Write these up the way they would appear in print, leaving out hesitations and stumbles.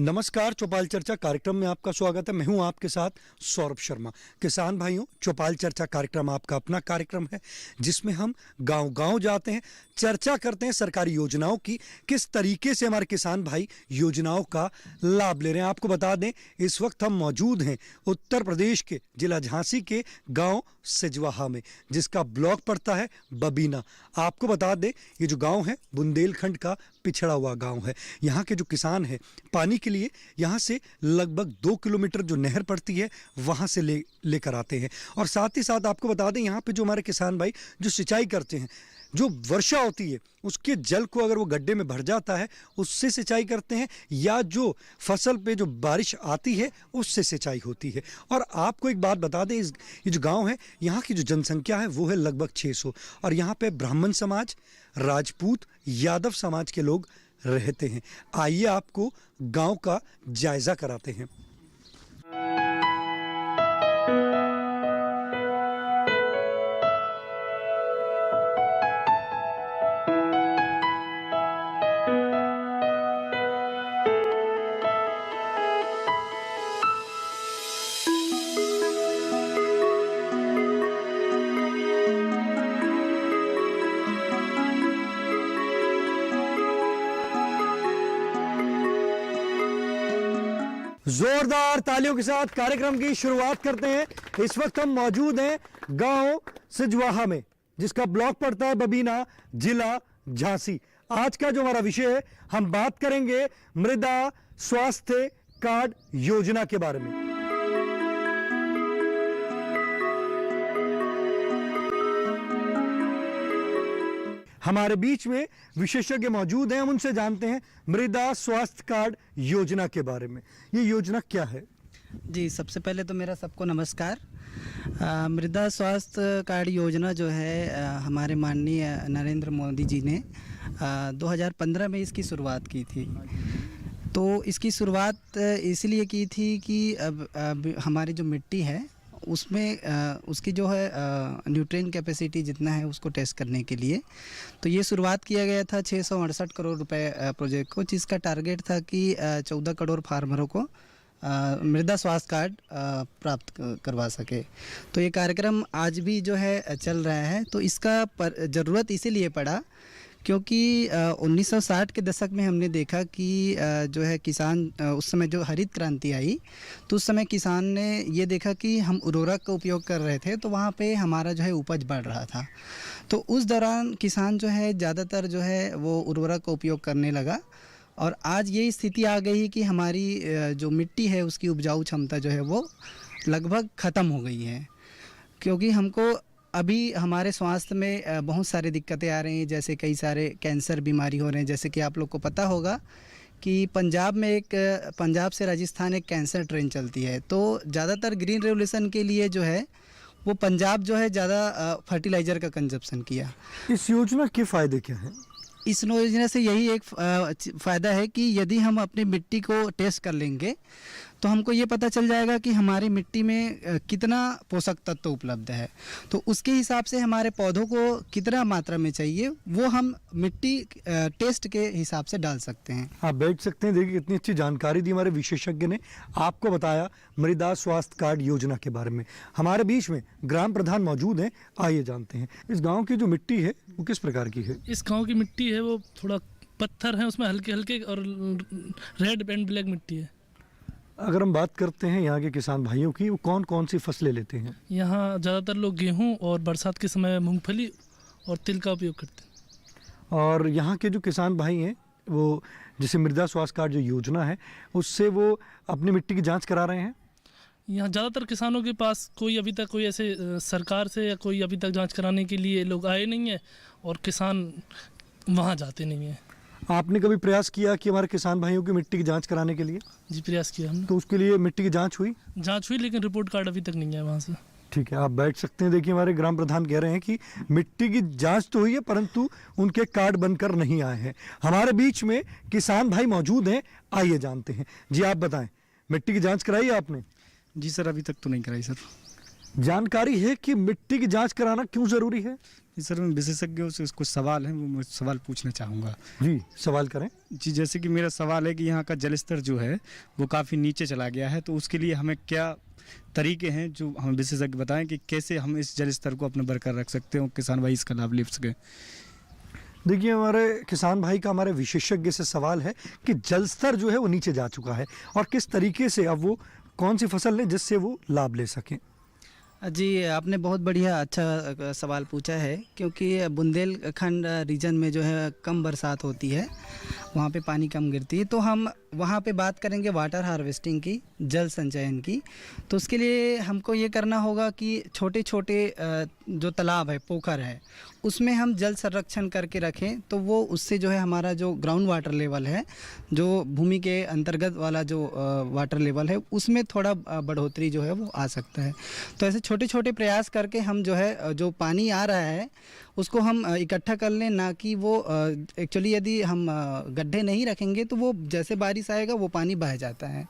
नमस्कार, चौपाल चर्चा कार्यक्रम में आपका स्वागत है। मैं हूं आपके साथ सौरभ शर्मा। किसान भाइयों, चौपाल चर्चा कार्यक्रम आपका अपना कार्यक्रम है जिसमें हम गांव-गांव जाते हैं, चर्चा करते हैं सरकारी योजनाओं की, किस तरीके से हमारे किसान भाई योजनाओं का लाभ ले रहे हैं। आपको बता दें, इस वक्त हम मौजूद हैं उत्तर प्रदेश के जिला झांसी के गाँव सिजवाहा में, जिसका ब्लॉक पड़ता है बबीना। आपको बता दें, ये जो गाँव है बुंदेलखंड का पिछड़ा हुआ गाँव है। यहाँ के जो किसान हैं, पानी के लिए यहाँ से लगभग 2 किलोमीटर जो नहर पड़ती है वहाँ से लेकर आते हैं। और साथ ही साथ आपको बता दें, यहाँ पे जो हमारे किसान भाई जो सिंचाई करते हैं, जो वर्षा होती है उसके जल को अगर वो गड्ढे में भर जाता है उससे सिंचाई करते हैं, या जो फसल पे जो बारिश आती है उससे सिंचाई होती है। और आपको एक बात बता दें, ये जो गांव है यहाँ की जो जनसंख्या है वो है लगभग 600, और यहाँ पे ब्राह्मण समाज, राजपूत, यादव समाज के लोग रहते हैं। आइए आपको गांव का जायजा कराते हैं। जोरदार तालियों के साथ कार्यक्रम की शुरुआत करते हैं। इस वक्त हम मौजूद हैं गांव सिजवाहा में, जिसका ब्लॉक पड़ता है बबीना, जिला झांसी। आज का जो हमारा विषय है, हम बात करेंगे मृदा स्वास्थ्य कार्ड योजना के बारे में। हमारे बीच में विशेषज्ञ मौजूद हैं, हम उनसे जानते हैं मृदा स्वास्थ्य कार्ड योजना के बारे में। ये योजना क्या है? जी, सबसे पहले तो मेरा सबको नमस्कार। मृदा स्वास्थ्य कार्ड योजना जो है हमारे माननीय नरेंद्र मोदी जी ने 2015 में इसकी शुरुआत की थी। तो इसकी शुरुआत इसलिए की थी कि अब हमारी जो मिट्टी है उसमें उसकी जो है न्यूट्रिएंट कैपेसिटी जितना है उसको टेस्ट करने के लिए। तो ये शुरुआत किया गया था 668 करोड़ रुपए प्रोजेक्ट को, जिसका टारगेट था कि 14 करोड़ फार्मरों को मृदा स्वास्थ्य कार्ड प्राप्त करवा सके। तो ये कार्यक्रम आज भी जो है चल रहा है। तो इसका ज़रूरत इसीलिए पड़ा क्योंकि 1960 के दशक में हमने देखा कि जो है किसान, उस समय जो हरित क्रांति आई तो उस समय किसान ने ये देखा कि हम उर्वरक का उपयोग कर रहे थे, तो वहाँ पे हमारा जो है उपज बढ़ रहा था। तो उस दौरान किसान जो है ज़्यादातर जो है वो उर्वरक का उपयोग करने लगा, और आज ये स्थिति आ गई कि हमारी जो मिट्टी है उसकी उपजाऊ क्षमता जो है वो लगभग ख़त्म हो गई है। क्योंकि हमको अभी हमारे स्वास्थ्य में बहुत सारी दिक्कतें आ रही हैं, जैसे कई सारे कैंसर बीमारी हो रहे हैं। जैसे कि आप लोग को पता होगा कि पंजाब से राजस्थान एक कैंसर ट्रेन चलती है। तो ज़्यादातर ग्रीन रेवोल्यूशन के लिए जो है वो पंजाब जो है ज़्यादा फर्टिलाइज़र का कंजप्शन किया। इस योजना के फ़ायदे क्या हैं? इस योजना से यही एक फ़ायदा है कि यदि हम अपनी मिट्टी को टेस्ट कर लेंगे तो हमको ये पता चल जाएगा कि हमारी मिट्टी में कितना पोषक तत्व उपलब्ध है। तो उसके हिसाब से हमारे पौधों को कितना मात्रा में चाहिए वो हम मिट्टी टेस्ट के हिसाब से डाल सकते हैं। आप बैठ सकते हैं। देखिए कितनी अच्छी जानकारी दी हमारे विशेषज्ञ ने, आपको बताया मृदा स्वास्थ्य कार्ड योजना के बारे में। हमारे बीच में ग्राम प्रधान मौजूद हैं, आइए जानते हैं इस गाँव की जो मिट्टी है वो किस प्रकार की है। इस गाँव की मिट्टी है वो थोड़ा पत्थर है, उसमें हल्के हल्के और रेड एंड ब्लैक मिट्टी है। अगर हम बात करते हैं यहाँ के किसान भाइयों की, वो कौन कौन सी फसलें लेते हैं? यहाँ ज़्यादातर लोग गेहूँ और बरसात के समय मूंगफली और तिल का उपयोग करते हैं। और यहाँ के जो किसान भाई हैं वो जैसे मृदा स्वास्थ्य कार्ड जो योजना है उससे वो अपनी मिट्टी की जांच करा रहे हैं। यहाँ ज़्यादातर किसानों के पास कोई अभी तक कोई ऐसे सरकार से या कोई अभी तक जाँच कराने के लिए लोग आए नहीं है, और किसान वहाँ जाते नहीं हैं। आपने कभी प्रयास किया कि हमारे किसान भाइयों की मिट्टी की जांच कराने के लिए? जी, प्रयास किया हमने। तो उसके लिए मिट्टी की जांच हुई? जांच हुई, लेकिन रिपोर्ट कार्ड अभी तक नहीं है वहाँ से। ठीक है, आप बैठ सकते हैं। देखिए हमारे ग्राम प्रधान कह रहे हैं कि मिट्टी की जांच तो हुई है परंतु उनके कार्ड बनकर नहीं आए हैं। हमारे बीच में किसान भाई मौजूद हैं, आइए जानते हैं। जी आप बताएं, मिट्टी की जाँच कराई है आपने? जी सर, अभी तक तो नहीं कराई सर। जानकारी है कि मिट्टी की जांच कराना क्यों जरूरी है? जी सर, मैं विशेषज्ञों से कुछ सवाल हैं, वो मैं सवाल पूछना चाहूँगा। जी सवाल करें। जी, जैसे कि मेरा सवाल है कि यहाँ का जल स्तर जो है वो काफ़ी नीचे चला गया है, तो उसके लिए हमें क्या तरीके हैं जो हम विशेषज्ञ बताएं कि कैसे हम इस जल स्तर को अपने बरकरार रख सकते हैं और किसान भाई इसका लाभ ले सकें। देखिए, हमारे किसान भाई का हमारे विशेषज्ञ से सवाल है कि जल स्तर जो है वो नीचे जा चुका है और किस तरीके से अब वो कौन सी फसल लें जिससे वो लाभ ले सकें। जी, आपने बहुत बढ़िया अच्छा सवाल पूछा है, क्योंकि बुंदेलखंड रीजन में जो है कम बरसात होती है, वहाँ पे पानी कम गिरती है, तो हम वहाँ पे बात करेंगे वाटर हार्वेस्टिंग की, जल संचयन की। तो उसके लिए हमको ये करना होगा कि छोटे छोटे जो तालाब है, पोखर है, उसमें हम जल संरक्षण करके रखें, तो वो उससे जो है हमारा जो ग्राउंड वाटर लेवल है, जो भूमि के अंतर्गत वाला जो वाटर लेवल है, उसमें थोड़ा बढ़ोतरी जो है वो आ सकता है। तो ऐसे छोटे छोटे प्रयास करके हम जो है जो पानी आ रहा है उसको हम इकट्ठा कर लें, ना कि वो एक्चुअली यदि हम गड्ढे नहीं रखेंगे तो वो जैसे बारिश आएगा वो पानी बह जाता है।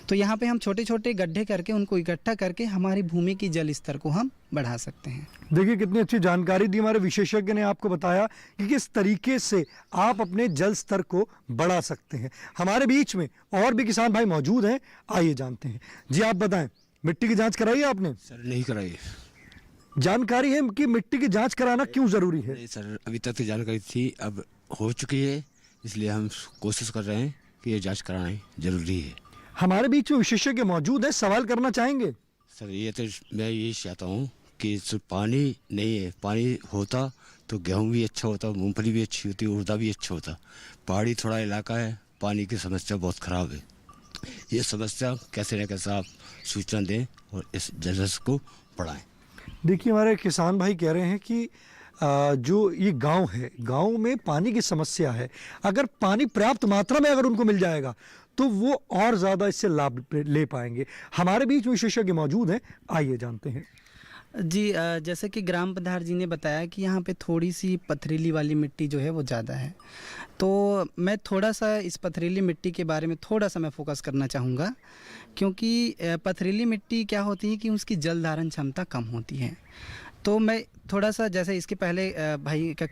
तो यहाँ पे हम छोटे छोटे गड्ढे करके उनको इकट्ठा करके हमारी भूमि की जल स्तर को हम बढ़ा सकते हैं। देखिए, कितनी अच्छी जानकारी दी हमारे विशेषज्ञ ने आपको बताया कि किस तरीके से आप अपने जल स्तर को बढ़ा सकते हैं। हमारे बीच में और भी किसान भाई मौजूद हैं, आइए जानते हैं। जी आप बताएं, मिट्टी की जांच कराई है आपने? सर नहीं कराई। जानकारी है कि मिट्टी की जांच कराना क्यों जरूरी है? नहीं सर, अभी तक तो जानकारी थी, अब हो चुकी है, इसलिए हम कोशिश कर रहे हैं कि ये जांच कराना जरूरी है। हमारे बीच में विशेषज्ञ मौजूद है, सवाल करना चाहेंगे? सर ये तो मैं यही चाहता हूँ कि पानी नहीं है, पानी होता तो गेहूँ भी अच्छा होता, मूंगफली भी अच्छी होती, उड़दा भी अच्छा होता। पहाड़ी थोड़ा इलाका है, पानी की समस्या बहुत ख़राब है। ये समस्या कैसे न कैसे आप सूचना दें और इस जल को बढ़ाएं। देखिए, हमारे किसान भाई कह रहे हैं कि जो ये गांव है, गांव में पानी की समस्या है। अगर पानी पर्याप्त मात्रा में अगर उनको मिल जाएगा तो वो और ज़्यादा इससे लाभ ले पाएंगे। हमारे बीच विशेषज्ञ मौजूद हैं, आइए जानते हैं। जी, जैसे कि ग्राम प्रधान जी ने बताया कि यहाँ पे थोड़ी सी पथरीली वाली मिट्टी जो है वो ज़्यादा है, तो मैं थोड़ा सा इस पथरीली मिट्टी के बारे में थोड़ा सा मैं फोकस करना चाहूँगा, क्योंकि पथरीली मिट्टी क्या होती है कि उसकी जल धारण क्षमता कम होती है। तो मैं थोड़ा सा, जैसे इसके पहले भाई का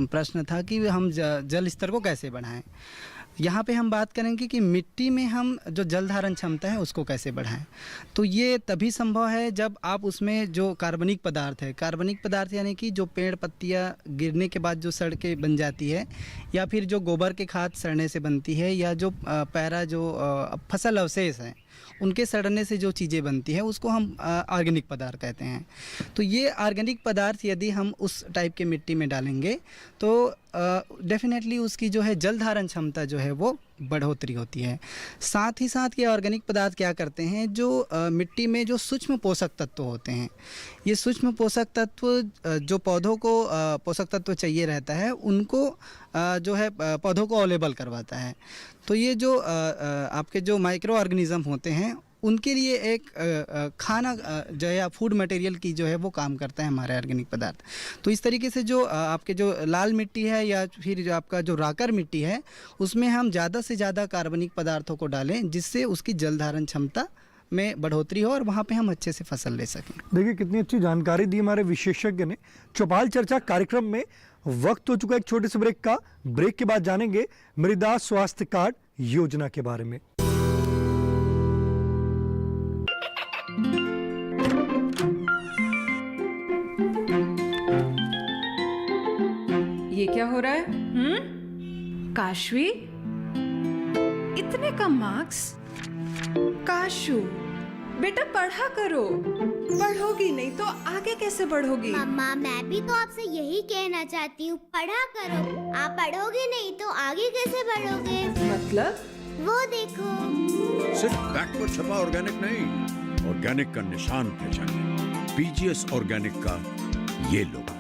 प्रश्न था कि हम जल स्तर को कैसे बढ़ाएं, यहाँ पे हम बात करेंगे कि मिट्टी में हम जो जल धारण क्षमता है उसको कैसे बढ़ाएं। तो ये तभी संभव है जब आप उसमें जो कार्बनिक पदार्थ यानी कि जो पेड़ पत्तियाँ गिरने के बाद जो सड़कें बन जाती है, या फिर जो गोबर के खाद सड़ने से बनती है, या जो पैरा जो फसल अवशेष हैं उनके सड़ने से जो चीज़ें बनती है उसको हम ऑर्गेनिक पदार्थ कहते हैं। तो ये ऑर्गेनिक पदार्थ यदि हम उस टाइप के मिट्टी में डालेंगे तो डेफिनेटली उसकी जो है जल धारण क्षमता जो है वो बढ़ोतरी होती है। साथ ही साथ ये ऑर्गेनिक पदार्थ क्या करते हैं, जो मिट्टी में जो सूक्ष्म पोषक तत्व होते हैं, ये सूक्ष्म पोषक तत्व जो पौधों को पोषक तत्व चाहिए रहता है, उनको जो है पौधों को अवेलेबल करवाता है। तो ये जो आपके जो माइक्रो ऑर्गेनिज्म होते हैं उनके लिए एक खाना जो है या फूड मटेरियल की जो है वो काम करता है हमारे ऑर्गेनिक पदार्थ। तो इस तरीके से जो आपके जो लाल मिट्टी है या फिर जो आपका जो राकर मिट्टी है उसमें हम ज़्यादा से ज़्यादा कार्बनिक पदार्थों को डालें, जिससे उसकी जल धारण क्षमता में बढ़ोतरी हो और वहाँ पे हम अच्छे से फसल ले सकें। देखिए, कितनी अच्छी जानकारी दी हमारे विशेषज्ञ ने। चौपाल चर्चा कार्यक्रम में वक्त हो चुका है एक छोटे से ब्रेक का। ब्रेक के बाद जानेंगे मृदा स्वास्थ्य कार्ड योजना के बारे में। ये क्या हो रहा है? काशवी, इतने कम मार्क्स? काशू बेटा पढ़ा करो, पढ़ोगी नहीं तो आगे कैसे बढ़ोगी? मम्मा, मैं भी तो आपसे यही कहना चाहती हूँ, पढ़ा करो। आप पढ़ोगे नहीं तो आगे कैसे बढ़ोगे? मतलब? वो देखो, सिर्फ बैक पर छपा ऑर्गेनिक नहीं, ऑर्गेनिक का निशान पहचानिए। पीजीएस ऑर्गेनिक का ये लोगो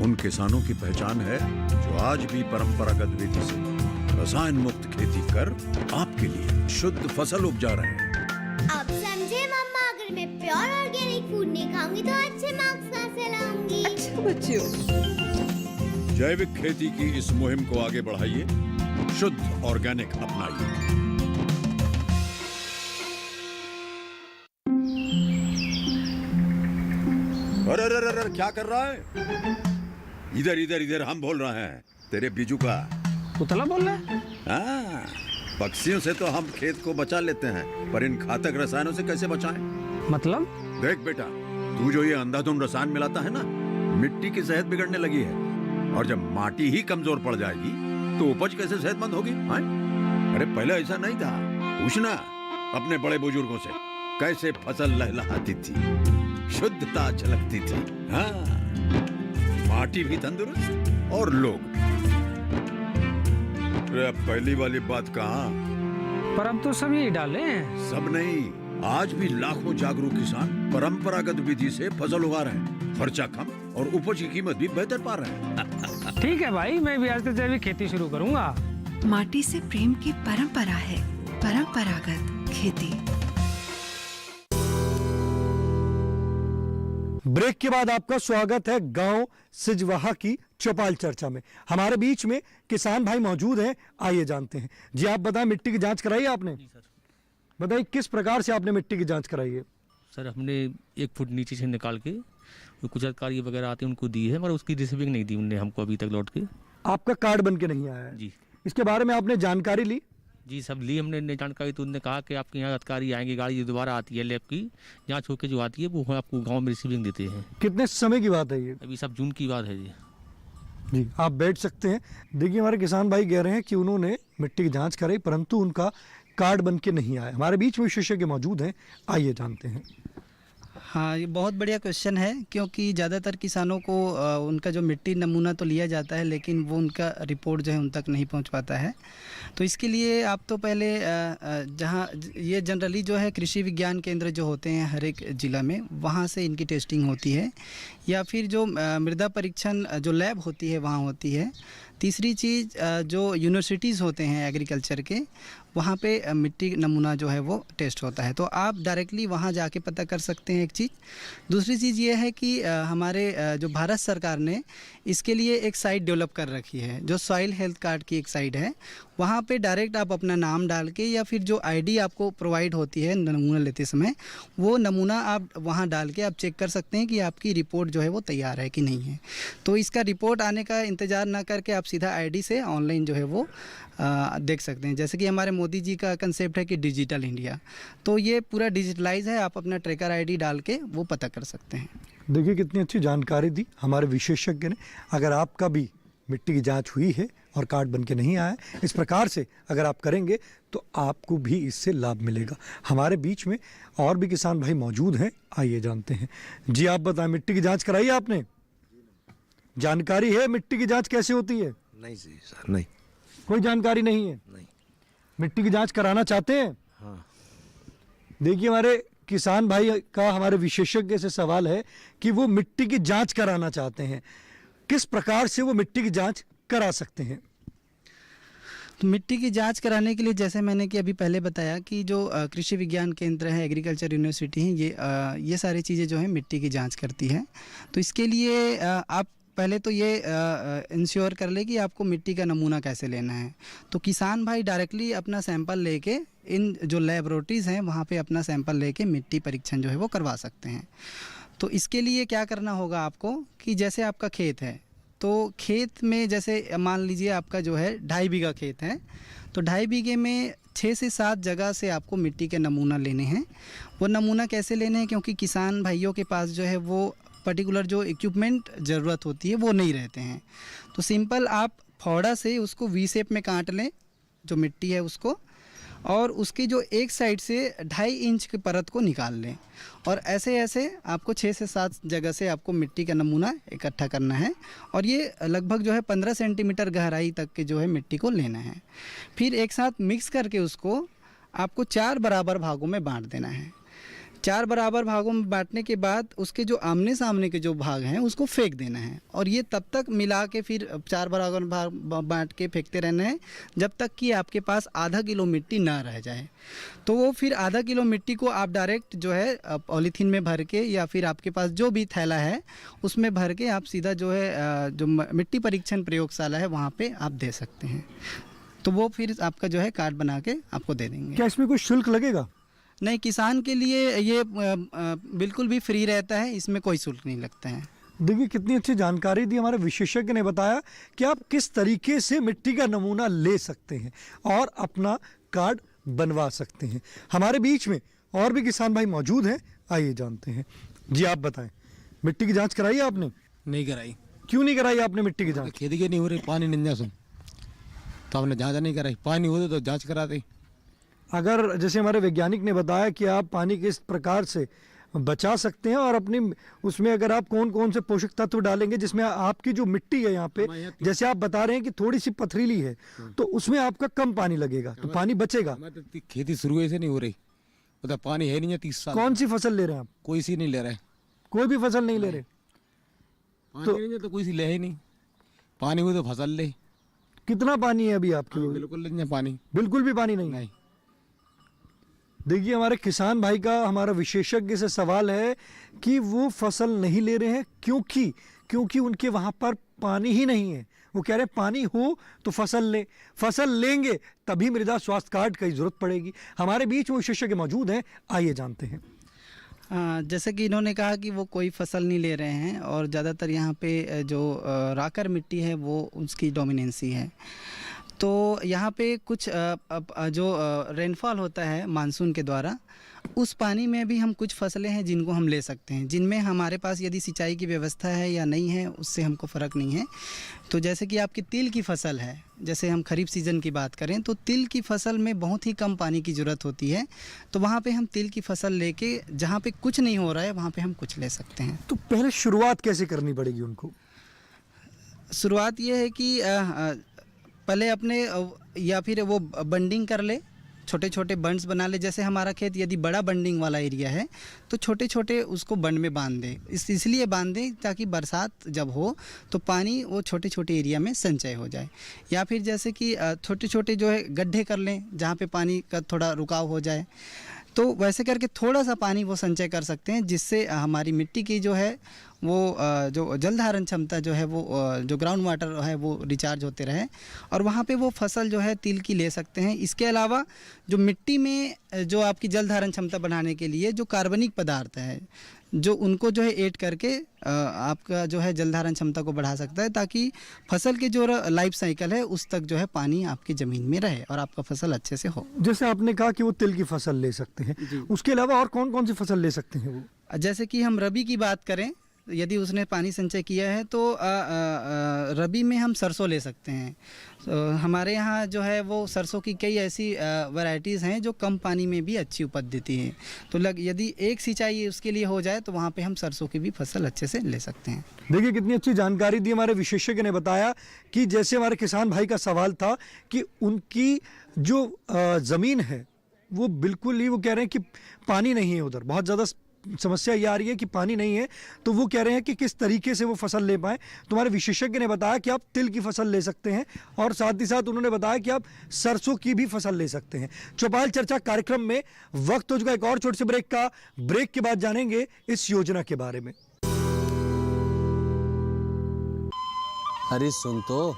उन किसानों की पहचान है जो आज भी परंपरागत विधि से रसायन मुक्त खेती कर आपके लिए शुद्ध फसल उपजा रहे हैं। अब समझे मम्मा, अगर मैं प्योर ऑर्गेनिक फूड नहीं खाऊंगी तो अच्छे मार्क्स कहाँ से लाऊंगी? अच्छा बच्चों, जैविक खेती की इस मुहिम को आगे बढ़ाइए, शुद्ध ऑर्गेनिक अपनाइए। अरे अरे अरे अरे, क्या कर रहा है? इधर इधर इधर, हम बोल रहे हैं तेरे बीजू का। उतला बोल रहा है? हाँ, पक्षियों से तो हम खेत को बचा लेते हैं, पर इन घातक रसायनों से कैसे बचाएं? मतलब? देख बेटा, तू जो ये अंधाधुंध रसायन मिलाता है ना, मिट्टी की सेहत बिगड़ने लगी है। और जब माटी ही कमजोर पड़ जाएगी तो उपज कैसे सेहतमंद होगी? हाँ? अरे पहले ऐसा नहीं था। पूछना अपने बड़े बुजुर्गों से, कैसे फसल लहलहाती थी, शुद्धता झलकती थी। हाँ, माटी भी तंदुरुस्त और लोग। अरे पहली वाली बात कहाँ? पर अब तो सब यही डाले हैं। सब नहीं, आज भी लाखों जागरूक किसान परंपरागत विधि से फसल उगा रहे हैं। खर्चा कम और उपज की कीमत भी बेहतर पा रहे हैं। ठीक है भाई, मैं भी आज से जैविक खेती शुरू करूंगा। माटी से प्रेम की परंपरा है परंपरागत खेती। ब्रेक के बाद आपका स्वागत है गांव सिजवाहा की चौपाल चर्चा में। हमारे बीच में किसान भाई मौजूद हैं, आइए जानते हैं। जी आप बताएं, मिट्टी की जांच कराई है आपने? बताइए किस प्रकार से आपने मिट्टी की जांच कराई है? सर हमने 1 फुट नीचे से निकाल के जो कुछ अधिकारी वगैरह आते हैं उनको दी है, मगर उसकी रिसीविंग नहीं दी उनने हमको अभी तक लौट के। आपका कार्ड बन के नहीं आया है? जी। इसके बारे में आपने जानकारी ली? जी सब ली हमने जानकारी। तो उन्होंने कहा कि आपके यहाँ अधिकारी आएंगे, गाड़ी जो दोबारा आती है लैब की जाँच होकर जो आती है वो आपको गाँव में रिसीविंग देते हैं। कितने समय की बात है ये? अभी सब जून की बात है जी। जी आप बैठ सकते हैं। देखिए हमारे किसान भाई कह रहे हैं कि उन्होंने मिट्टी की जांच कराई परंतु उनका कार्ड बन के नहीं आया। हमारे बीच में विशेषज्ञ मौजूद हैं, आइए जानते हैं। हाँ, ये बहुत बढ़िया क्वेश्चन है, क्योंकि ज़्यादातर किसानों को उनका जो मिट्टी नमूना तो लिया जाता है लेकिन वो उनका रिपोर्ट जो है उन तक नहीं पहुंच पाता है। तो इसके लिए आप तो पहले जहाँ ये जनरली जो है कृषि विज्ञान केंद्र जो होते हैं हर एक ज़िला में, वहाँ से इनकी टेस्टिंग होती है, या फिर जो मृदा परीक्षण जो लैब होती है वहाँ होती है। तीसरी चीज़ जो यूनिवर्सिटीज़ होते हैं एग्रीकल्चर के, वहाँ पे मिट्टी नमूना जो है वो टेस्ट होता है। तो आप डायरेक्टली वहाँ जाके पता कर सकते हैं एक चीज़। दूसरी चीज़ ये है कि हमारे जो भारत सरकार ने इसके लिए एक साइट डेवलप कर रखी है, जो सॉइल हेल्थ कार्ड की एक साइट है। वहाँ पे डायरेक्ट आप अपना नाम डाल के या फिर जो आईडी आपको प्रोवाइड होती है नमूना लेते समय, वो नमूना आप वहाँ डाल के आप चेक कर सकते हैं कि आपकी रिपोर्ट जो है वो तैयार है कि नहीं है। तो इसका रिपोर्ट आने का इंतज़ार ना करके आप सीधा आईडी से ऑनलाइन जो है वो देख सकते हैं। जैसे कि हमारे मोदी जी का कंसेप्ट है कि डिजिटल इंडिया, तो ये पूरा डिजिटलाइज है। आप अपना ट्रैकर आईडी डाल के वो पता कर सकते हैं। देखिए कितनी अच्छी जानकारी दी हमारे विशेषज्ञ ने। अगर आपका भी मिट्टी की जांच हुई है और कार्ड बन के नहीं आया, इस प्रकार से अगर आप करेंगे तो आपको भी इससे लाभ मिलेगा। हमारे बीच में और भी किसान भाई मौजूद हैं, आइए जानते हैं। जी आप बताएं, मिट्टी की जांच कराई है आपने? जानकारी है मिट्टी की जांच कैसे होती है? नहीं जी सर, नहीं, कोई जानकारी नहीं है। नहीं। मिट्टी की जांच कराना चाहते हैं? हाँ। देखिए हमारे किसान भाई का हमारे विशेषज्ञ से सवाल है कि वो मिट्टी की जांच कराना चाहते हैं, किस प्रकार से वो मिट्टी की जांच करा सकते हैं? तो मिट्टी की जांच कराने के लिए जैसे मैंने कि अभी पहले बताया कि जो कृषि विज्ञान केंद्र है, एग्रीकल्चर यूनिवर्सिटी है, ये सारी चीज़ें जो है मिट्टी की जांच करती है। तो इसके लिए आप पहले तो ये इंश्योर कर ले कि आपको मिट्टी का नमूना कैसे लेना है। तो किसान भाई डायरेक्टली अपना सैंपल लेके इन जो लेबोरेटरीज़ हैं वहाँ पे अपना सैंपल लेके मिट्टी परीक्षण जो है वो करवा सकते हैं। तो इसके लिए क्या करना होगा आपको कि जैसे आपका खेत है, तो खेत में जैसे मान लीजिए आपका जो है 2.5 बीघा खेत है, तो 2.5 बीघे में 6 से 7 जगह से आपको मिट्टी के नमूना लेने हैं। वो नमूना कैसे लेने हैं, क्योंकि किसान भाइयों के पास जो है वो पर्टिकुलर जो इक्विपमेंट ज़रूरत होती है वो नहीं रहते हैं। तो सिंपल आप फावड़ा से उसको वी शेप में काट लें जो मिट्टी है उसको, और उसकी जो एक साइड से 2.5 इंच की परत को निकाल लें, और ऐसे ऐसे आपको 6 से 7 जगह से आपको मिट्टी का नमूना इकट्ठा करना है। और ये लगभग जो है 15 सेंटीमीटर गहराई तक के जो है मिट्टी को लेना है। फिर एक साथ मिक्स करके उसको आपको 4 बराबर भागों में बांट देना है। 4 बराबर भागों में बांटने के बाद उसके जो आमने सामने के जो भाग हैं उसको फेंक देना है, और ये तब तक मिला के फिर 4 बराबर भाग बांट के फेंकते रहना है जब तक कि आपके पास आधा किलो मिट्टी ना रह जाए। तो वो फिर आधा किलो मिट्टी को आप डायरेक्ट जो है पॉलीथीन में भर के या फिर आपके पास जो भी थैला है उसमें भर के आप सीधा जो है जो मिट्टी परीक्षण प्रयोगशाला है वहाँ पर आप दे सकते हैं। तो वो फिर आपका जो है कार्ड बना के आपको दे देंगे। क्या इसमें कोई शुल्क लगेगा? नहीं, किसान के लिए ये बिल्कुल भी फ्री रहता है, इसमें कोई शुल्क नहीं लगता है। देखिए कितनी अच्छी जानकारी दी हमारे विशेषज्ञ ने बताया कि आप किस तरीके से मिट्टी का नमूना ले सकते हैं और अपना कार्ड बनवा सकते हैं। हमारे बीच में और भी किसान भाई मौजूद हैं, आइए जानते हैं। जी आप बताएं, मिट्टी की जांच कराई आपने? नहीं कराई। क्यों नहीं कराई आपने मिट्टी की जांच? खेती के नहीं हो रही, पानी नहीं सुन, तो हमने जांच नहीं कराई। पानी होते तो जांच कराते। अगर जैसे हमारे वैज्ञानिक ने बताया कि आप पानी किस प्रकार से बचा सकते हैं और अपनी उसमें अगर आप कौन कौन से पोषक तत्व डालेंगे, जिसमें आपकी जो मिट्टी है यहाँ पे, जैसे आप बता रहे हैं कि थोड़ी सी पथरीली है, तो उसमें आपका कम पानी लगेगा, तो पानी बचेगा। खेती शुरू से नहीं हो रही, मतलब पानी है नहीं है 30 साल। कौन सी फसल ले रहे हैं आप? कोई सी नहीं ले रहे, कोई भी फसल नहीं ले रहे? तो नहीं तो कोई सी ले ही नहीं। पानी हो तो फसल ले। कितना पानी है अभी आपके? बिल्कुल नहीं है पानी, बिल्कुल भी पानी नहीं। देखिए हमारे किसान भाई का हमारा विशेषज्ञ से सवाल है कि वो फसल नहीं ले रहे हैं क्योंकि उनके वहाँ पर पानी ही नहीं है। वो कह रहे हैं पानी हो तो फसल लेंगे तभी मृदा स्वास्थ्य कार्ड की जरूरत पड़ेगी। हमारे बीच में विशेषज्ञ मौजूद हैं, आइए जानते हैं। जैसे कि इन्होंने कहा कि वो कोई फसल नहीं ले रहे हैं और ज़्यादातर यहाँ पे जो राकर मिट्टी है वो उसकी डोमिनेंसी है। तो यहाँ पे कुछ जो रेनफॉल होता है मानसून के द्वारा, उस पानी में भी हम कुछ फसलें हैं जिनको हम ले सकते हैं, जिनमें हमारे पास यदि सिंचाई की व्यवस्था है या नहीं है उससे हमको फ़र्क नहीं है। तो जैसे कि आपकी तिल की फसल है, जैसे हम खरीफ सीज़न की बात करें तो तिल की फसल में बहुत ही कम पानी की ज़रूरत होती है, तो वहाँ पे हम तिल की फसल लेके जहाँ पे कुछ नहीं हो रहा है वहाँ पे हम कुछ ले सकते हैं। तो पहले शुरुआत कैसे करनी पड़ेगी उनको? शुरुआत ये है कि पहले अपने या फिर वो बंडिंग कर ले, छोटे छोटे बंड्स बना ले। जैसे हमारा खेत यदि बड़ा बंडिंग वाला एरिया है तो छोटे छोटे उसको बंड में बांध दे। इसलिए बांध दे ताकि बरसात जब हो तो पानी वो छोटे छोटे एरिया में संचय हो जाए। या फिर जैसे कि छोटे छोटे जो है गड्ढे कर लें जहाँ पे पानी का थोड़ा रुकाव हो जाए, तो वैसे करके थोड़ा सा पानी वो संचय कर सकते हैं, जिससे हमारी मिट्टी की जो है वो जो जल धारण क्षमता जो है वो जो ग्राउंड वाटर है वो रिचार्ज होते रहे और वहाँ पे वो फसल जो है तिल की ले सकते हैं। इसके अलावा जो मिट्टी में जो आपकी जल धारण क्षमता बढ़ाने के लिए जो कार्बनिक पदार्थ है, जो उनको जो है ऐड करके आपका जो है जल धारण क्षमता को बढ़ा सकता है, ताकि फसल के जो लाइफ साइकिल है उस तक जो है पानी आपकी ज़मीन में रहे और आपका फसल अच्छे से हो। जैसे आपने कहा कि वो तिल की फसल ले सकते हैं, उसके अलावा और कौन कौन सी फसल ले सकते हैं वो? जैसे कि हम रबी की बात करें, यदि उसने पानी संचय किया है तो रबी में हम सरसों ले सकते हैं। तो हमारे यहाँ जो है वो सरसों की कई ऐसी वैरायटीज़ हैं जो कम पानी में भी अच्छी उपज देती हैं। तो यदि एक सिंचाई उसके लिए हो जाए तो वहाँ पे हम सरसों की भी फसल अच्छे से ले सकते हैं। देखिए कितनी अच्छी जानकारी दी हमारे विशेषज्ञ ने बताया कि जैसे हमारे किसान भाई का सवाल था कि उनकी जो ज़मीन है वो बिल्कुल ही, वो कह रहे हैं कि पानी नहीं है, उधर बहुत ज़्यादा समस्या ये आ रही है कि पानी नहीं है, तो वो कह रहे हैं कि किस तरीके से वो फसल ले पाएँ। तो हमारे विशेषज्ञ ने बताया कि आप तिल की फसल ले सकते हैं और साथ ही साथ उन्होंने बताया कि आप सरसों की भी फसल ले सकते हैं। चौपाल चर्चा कार्यक्रम में वक्त हो चुका एक और छोटे से ब्रेक का। ब्रेक के बाद जानेंगे इस योजना के बारे में। अरे सुन तो।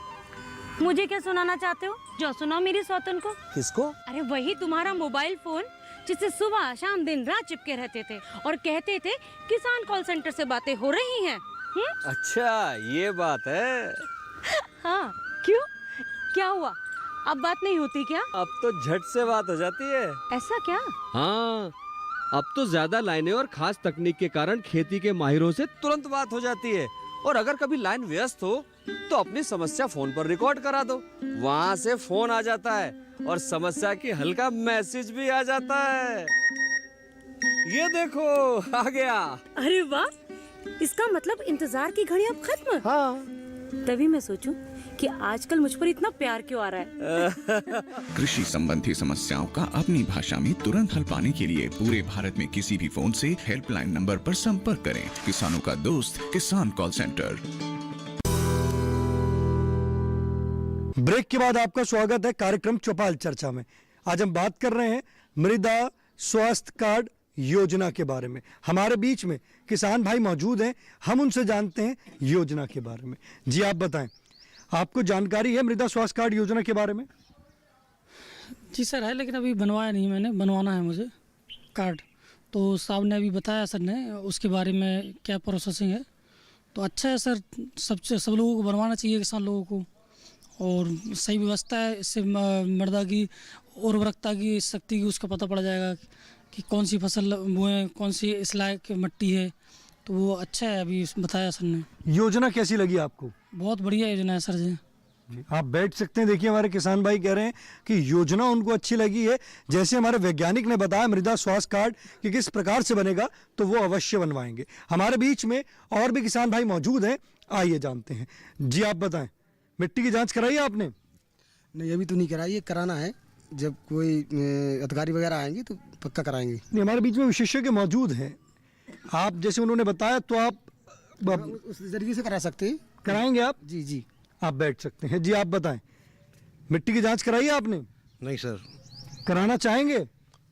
मुझे क्या सुनाना चाहते हो? जो सुनाओ मेरी सौतन को। किसको? अरे वही तुम्हारा मोबाइल फोन जिससे सुबह शाम दिन रात चिपके रहते थे और कहते थे किसान कॉल सेंटर से बातें हो रही हैं। अच्छा ये बात है। हाँ क्यों, क्या हुआ? अब बात नहीं होती क्या? अब तो झट से बात हो जाती है। ऐसा क्या? हाँ, अब तो ज्यादा लाइनें और खास तकनीक के कारण खेती के माहिरों से तुरंत बात हो जाती है। और अगर कभी लाइन व्यस्त हो तो अपनी समस्या फोन पर रिकॉर्ड करा दो, वहाँ से फोन आ जाता है और समस्या की हल का मैसेज भी आ जाता है। ये देखो आ गया। अरे वाह, इसका मतलब इंतजार की घड़ी अब खत्म। हाँ। तभी मैं सोचूं कि आजकल मुझ पर इतना प्यार क्यों आ रहा है। कृषि संबंधी समस्याओं का अपनी भाषा में तुरंत हल पाने के लिए पूरे भारत में किसी भी फोन से हेल्पलाइन नंबर पर संपर्क करें। किसानों का दोस्त किसान कॉल सेंटर। ब्रेक के बाद आपका स्वागत है कार्यक्रम चौपाल चर्चा में। आज हम बात कर रहे हैं मृदा स्वास्थ्य कार्ड योजना के बारे में। हमारे बीच में किसान भाई मौजूद हैं, हम उनसे जानते हैं योजना के बारे में। जी आप बताएं, आपको जानकारी है मृदा स्वास्थ्य कार्ड योजना के बारे में? जी सर है, लेकिन अभी बनवाया नहीं मैंने, बनवाना है मुझे। कार्ड, तो साहब ने अभी बताया सर ने उसके बारे में क्या प्रोसेसिंग है। तो अच्छा है सर, सब लोगों को बनवाना चाहिए, किसान लोगों को, और सही व्यवस्था है। इससे मृदा की उर्वरकता की शक्ति की उसका पता पड़ जाएगा कि कौन सी फसल बोएं, कौन सी इस लायक मिट्टी है। तो वो अच्छा है, अभी बताया सर ने। योजना कैसी लगी आपको? बहुत बढ़िया योजना है सर जी। आप बैठ सकते हैं। देखिए हमारे किसान भाई कह रहे हैं कि योजना उनको अच्छी लगी है। जैसे हमारे वैज्ञानिक ने बताया मृदा स्वास्थ्य कार्ड कि किस प्रकार से बनेगा, तो वो अवश्य बनवाएंगे। हमारे बीच में और भी किसान भाई मौजूद हैं, आइए जानते हैं। जी आप बताएं, मिट्टी की जांच कराई है आपने? नहीं अभी तो नहीं कराई है, कराना है। जब कोई अधिकारी वगैरह आएंगे तो पक्का कराएंगे। नहीं, हमारे बीच में विशेषज्ञ मौजूद हैं। आप जैसे उन्होंने बताया तो आप उस जरिए से करा सकते हैं। कराएंगे आप? जी जी आप बैठ सकते हैं। जी आप बताएं, मिट्टी की जांच कराई है आपने? नहीं सर। कराना चाहेंगे?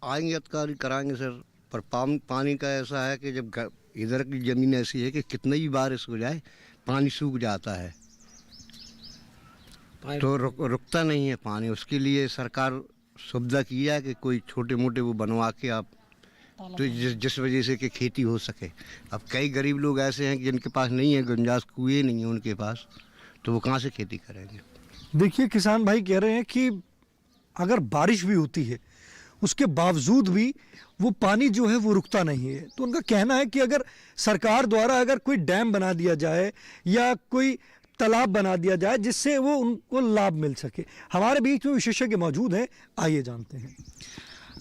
आएंगे अधिकारी कराएंगे सर, पर पानी का ऐसा है कि जब इधर की ज़मीन ऐसी है कि कितनी भी बारिश हो जाए पानी सूख जाता है, तो रुकता नहीं है पानी। उसके लिए सरकार सुविधा की है कि कोई छोटे मोटे वो बनवा के आप, तो जिस वजह से कि खेती हो सके। अब कई गरीब लोग ऐसे हैं कि जिनके पास नहीं है गुंजाइश, कुएं नहीं है उनके पास, तो वो कहाँ से खेती करेंगे। देखिए किसान भाई कह रहे हैं कि अगर बारिश भी होती है उसके बावजूद भी वो पानी जो है वो रुकता नहीं है। तो उनका कहना है कि अगर सरकार द्वारा अगर कोई डैम बना दिया जाए या कोई तालाब बना दिया जाए जिससे वो उनको लाभ मिल सके। हमारे बीच में विशेषज्ञ मौजूद हैं, आइए जानते हैं।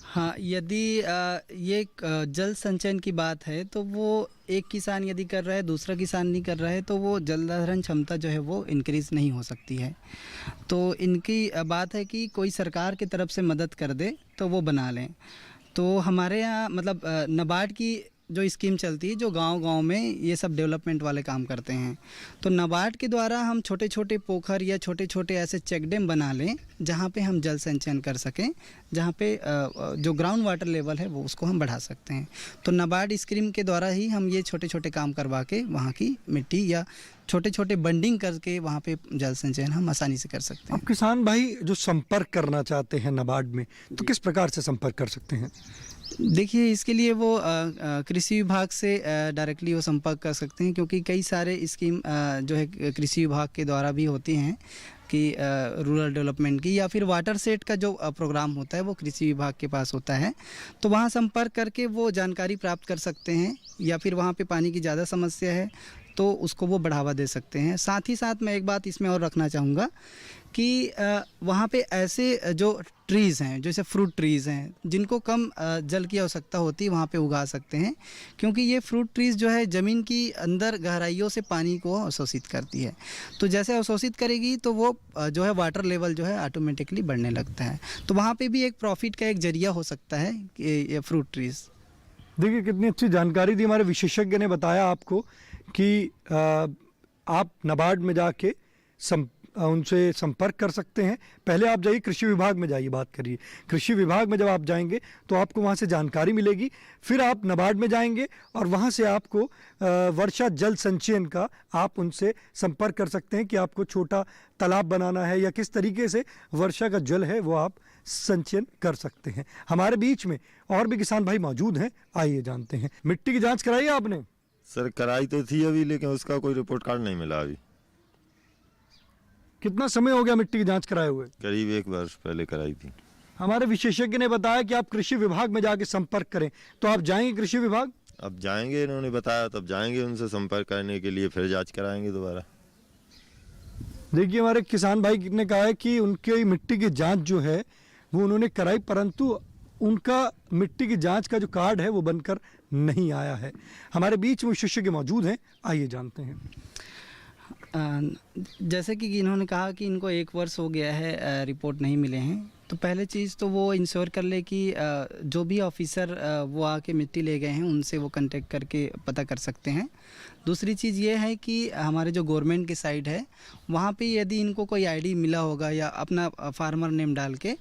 हाँ, यदि ये जल संचयन की बात है तो वो एक किसान यदि कर रहा है, दूसरा किसान नहीं कर रहा है, तो वो जल धारण क्षमता जो है वो इंक्रीज़ नहीं हो सकती है। तो इनकी बात है कि कोई सरकार की तरफ से मदद कर दे तो वो बना लें। तो हमारे यहाँ मतलब नाबार्ड की जो स्कीम चलती है, जो गांव-गांव में ये सब डेवलपमेंट वाले काम करते हैं, तो नाबार्ड के द्वारा हम छोटे छोटे पोखर या छोटे छोटे ऐसे चेक डैम बना लें जहाँ पे हम जल संचयन कर सकें, जहाँ पे जो ग्राउंड वाटर लेवल है वो उसको हम बढ़ा सकते हैं। तो नाबार्ड स्कीम के द्वारा ही हम ये छोटे छोटे काम करवा के वहाँ की मिट्टी या छोटे छोटे बंडिंग करके वहाँ पे जल संचयन हम आसानी से कर सकते हैं। अब किसान भाई जो संपर्क करना चाहते हैं नाबार्ड में, तो किस प्रकार से संपर्क कर सकते हैं? देखिए इसके लिए वो कृषि विभाग से डायरेक्टली वो संपर्क कर सकते हैं, क्योंकि कई सारे स्कीम जो है कृषि विभाग के द्वारा भी होती हैं कि रूरल डेवलपमेंट की, या फिर वाटर सेट का जो प्रोग्राम होता है वो कृषि विभाग के पास होता है। तो वहाँ संपर्क करके वो जानकारी प्राप्त कर सकते हैं, या फिर वहाँ पे पानी की ज़्यादा समस्या है तो उसको वो बढ़ावा दे सकते हैं। साथ ही साथ मैं एक बात इसमें और रखना चाहूँगा कि वहाँ पे ऐसे जो ट्रीज़ हैं, जैसे फ्रूट ट्रीज़ हैं, जिनको कम जल की आवश्यकता होती है, वहाँ पे उगा सकते हैं, क्योंकि ये फ्रूट ट्रीज़ जो है ज़मीन की अंदर गहराइयों से पानी को अवशोषित करती है। तो जैसे अवशोषित करेगी तो वो जो है वाटर लेवल जो है ऑटोमेटिकली बढ़ने लगता है। तो वहाँ पे भी एक प्रॉफिट का एक जरिया हो सकता है ये फ्रूट ट्रीज़। देखिए कितनी अच्छी जानकारी दी हमारे विशेषज्ञ ने बताया आपको कि आप नाबार्ड में जाके उनसे संपर्क कर सकते हैं। पहले आप जाइए कृषि विभाग में जाइए, बात करिए। कृषि विभाग में जब आप जाएंगे तो आपको वहाँ से जानकारी मिलेगी, फिर आप नाबार्ड में जाएंगे और वहाँ से आपको वर्षा जल संचयन का आप उनसे संपर्क कर सकते हैं कि आपको छोटा तालाब बनाना है या किस तरीके से वर्षा का जल है वो आप संचयन कर सकते हैं। हमारे बीच में और भी किसान भाई मौजूद हैं, आइए जानते हैं। मिट्टी की जाँच कराई आपने? सर कराई तो थी अभी, लेकिन उसका कोई रिपोर्ट कार्ड नहीं मिला अभी। कितना समय हो गया मिट्टी की जांच कराए हुए? करीब 1 वर्ष पहले कराई थी। हमारे विशेषज्ञ ने बताया कि आप कृषि विभाग में जाके संपर्क करें, तो आप जाएंगे कृषि विभाग? अब जाएंगे, इन्होंने बताया तब जाएंगे उनसे संपर्क करने के लिए, फिर जांच कराएंगे दोबारा। देखिए हमारे किसान भाई ने कहा है कि उनकी मिट्टी की जाँच जो है वो उन्होंने कराई, परंतु उनका मिट्टी की जाँच का जो कार्ड है वो बनकर नहीं आया है। हमारे बीच में विशेषज्ञ मौजूद हैं, आइए जानते हैं। जैसे कि इन्होंने कहा कि इनको 1 वर्ष हो गया है रिपोर्ट नहीं मिले हैं, तो पहले चीज़ तो वो इंश्योर कर ले कि जो भी ऑफिसर वो आके मिट्टी ले गए हैं उनसे वो कांटेक्ट करके पता कर सकते हैं। दूसरी चीज़ ये है कि हमारे जो गवर्नमेंट की साइट है वहाँ पे यदि इनको कोई आईडी मिला होगा या अपना फार्मर नेम डाल के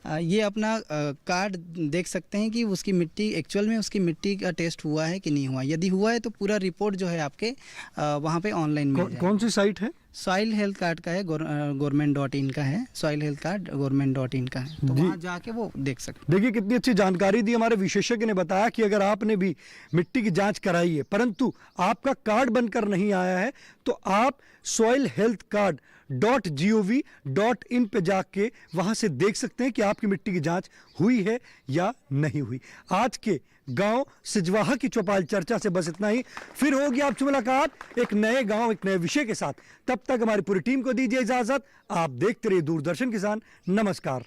ये अपना कार्ड देख सकते हैं कि उसकी मिट्टी एक्चुअल में उसकी मिट्टी का टेस्ट हुआ है कि नहीं हुआ। यदि हुआ है तो पूरा रिपोर्ट जो है आपके वहाँ पे ऑनलाइन मिल जाएगा। कौन सी साइट है? सॉइल हेल्थ कार्ड का है, government.in का है, सॉइल हेल्थ कार्ड government.in का है, तो जी। वहाँ जाके वो देख सकते देखिए कितनी अच्छी जानकारी दी हमारे विशेषज्ञ ने। बताया कि अगर आपने भी मिट्टी की जांच कराई है परंतु आपका कार्ड बनकर नहीं आया है तो आप सॉइल हेल्थ कार्ड .gov.in पे जाके वहां से देख सकते हैं कि आपकी मिट्टी की जांच हुई है या नहीं हुई। आज के गांव सिजवाहा की चौपाल चर्चा से बस इतना ही। फिर होगी आपसे मुलाकात एक नए गांव एक नए विषय के साथ। तब तक हमारी पूरी टीम को दीजिए इजाजत। आप देखते रहिए दूरदर्शन किसान। नमस्कार।